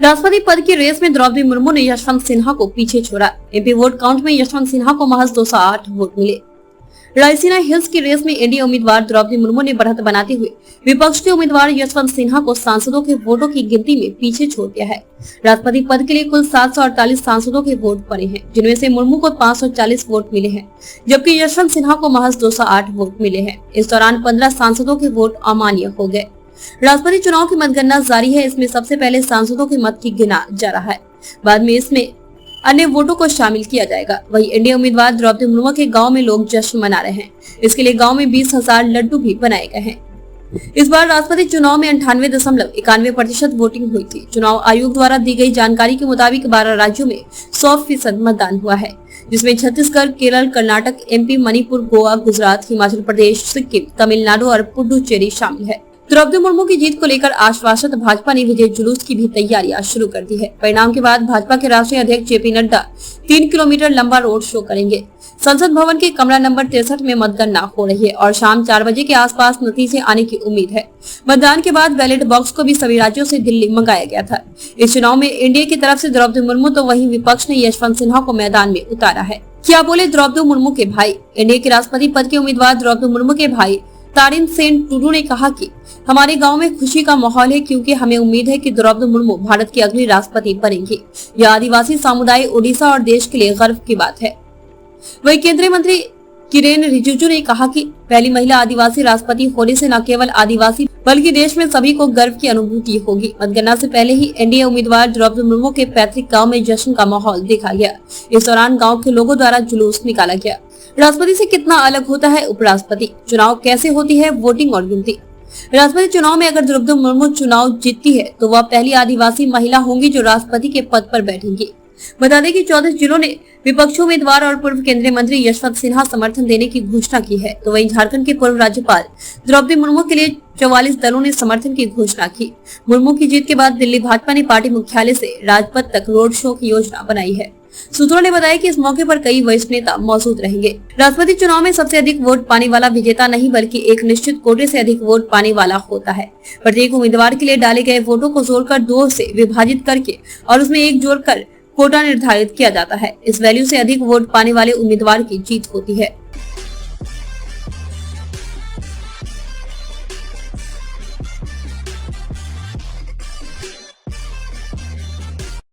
राष्ट्रपति पद की रेस में द्रौपदी मुर्मू ने यशवंत सिन्हा को पीछे छोड़ा। एमपी वोट काउंट में यशवंत सिन्हा को महज 208 वोट मिले। रायसीना हिल्स की रेस में एनडीए उम्मीदवार द्रौपदी मुर्मू ने बढ़त बनाते हुए विपक्ष के उम्मीदवार यशवंत सिन्हा को सांसदों के वोटों की गिनती में पीछे छोड़ दिया है। राष्ट्रपति पद के लिए कुल 748 सांसदों के वोट पड़े हैं, जिनमें से मुर्मू को 540 वोट मिले हैं, जबकि यशवंत सिन्हा को महज 208 वोट मिले हैं। इस दौरान 15 सांसदों के वोट अमान्य हो गए। राष्ट्रपति चुनाव की मतगणना जारी है। इसमें सबसे पहले सांसदों के मत की गिना जा रहा है, बाद में इसमें अन्य वोटों को शामिल किया जाएगा। वहीं एनडीए उम्मीदवार द्रौपदी मुर्मू के गांव में लोग जश्न मना रहे हैं। इसके लिए गांव में 20,000 लड्डू भी बनाए गए हैं। इस बार राष्ट्रपति चुनाव में 98.91% वोटिंग हुई थी। चुनाव आयोग द्वारा दी गई जानकारी के मुताबिक 12 राज्यों में 100% मतदान हुआ है, जिसमें छत्तीसगढ़, केरल, कर्नाटक, एमपी, मणिपुर, गोवा, गुजरात, हिमाचल प्रदेश, सिक्किम, तमिलनाडु और पुडुचेरी शामिल है। द्रौपदी मुर्मू की जीत को लेकर आश्वासित भाजपा ने विजय जुलूस की भी तैयारियां शुरू कर दी है। परिणाम के बाद भाजपा के राष्ट्रीय अध्यक्ष जेपी नड्डा 3 किलोमीटर लंबा रोड शो करेंगे। संसद भवन के कमरा नंबर 63 में मतगणना हो रही है और शाम 4 बजे के आसपास नतीजे आने की उम्मीद है। मतदान के बाद बैलेट बॉक्स को भी सभी राज्यों से दिल्ली मंगाया गया था। इस चुनाव में एनडीए की तरफ से द्रौपदी मुर्मू तो वहीं विपक्ष ने यशवंत सिन्हा को मैदान में उतारा है। क्या बोले द्रौपदी मुर्मू के भाई? एनडीए के राष्ट्रपति पद के उम्मीदवार द्रौपदी मुर्मू के भाई तारिन सेन टुडू ने कहा कि हमारे गांव में खुशी का माहौल है, क्योंकि हमें उम्मीद है कि द्रौपदी मुर्मू भारत की अगली राष्ट्रपति बनेंगी। यह आदिवासी समुदाय, ओडिशा और देश के लिए गर्व की बात है। वहीं केंद्रीय मंत्री किरेन रिजिजू ने कहा कि पहली महिला आदिवासी राष्ट्रपति होने से न केवल आदिवासी बल्कि देश में सभी को गर्व की अनुभूति होगी। मतगणना से पहले ही एनडीए उम्मीदवार द्रौपदी मुर्मू के पैतृक गांव में जश्न का माहौल देखा गया। इस दौरान गांव के लोगों द्वारा जुलूस निकाला गया। राष्ट्रपति से कितना अलग होता है उपराष्ट्रपति? चुनाव कैसे होती है वोटिंग और गिनती? राष्ट्रपति चुनाव में अगर द्रौपदी मुर्मू चुनाव जीतती है तो वह पहली आदिवासी महिला होंगी जो राष्ट्रपति के पद पर बैठेंगी। बता दें कि 14 जिलों ने विपक्षी उम्मीदवार और पूर्व केंद्रीय मंत्री यशवंत सिन्हा समर्थन देने की घोषणा की है, तो वहीं झारखंड के पूर्व राज्यपाल द्रौपदी मुर्मू के लिए 44 दलों ने समर्थन की घोषणा की। मुर्मू की जीत के बाद दिल्ली भाजपा ने पार्टी मुख्यालय से राजपथ तक रोड शो की योजना बनाई है। सूत्रों ने बताया कि इस मौके पर कई वरिष्ठ नेता मौजूद रहेंगे। राष्ट्रपति चुनाव में सबसे अधिक वोट पाने वाला विजेता नहीं बल्कि एक निश्चित कोटे से अधिक वोट पाने वाला होता है। प्रत्येक उम्मीदवार के लिए डाले गए वोटों को जोड़कर 2 से विभाजित करके और उसमें 1 जोड़कर कोटा निर्धारित किया जाता है। इस वैल्यू से अधिक वोट पाने वाले उम्मीदवार की जीत होती है।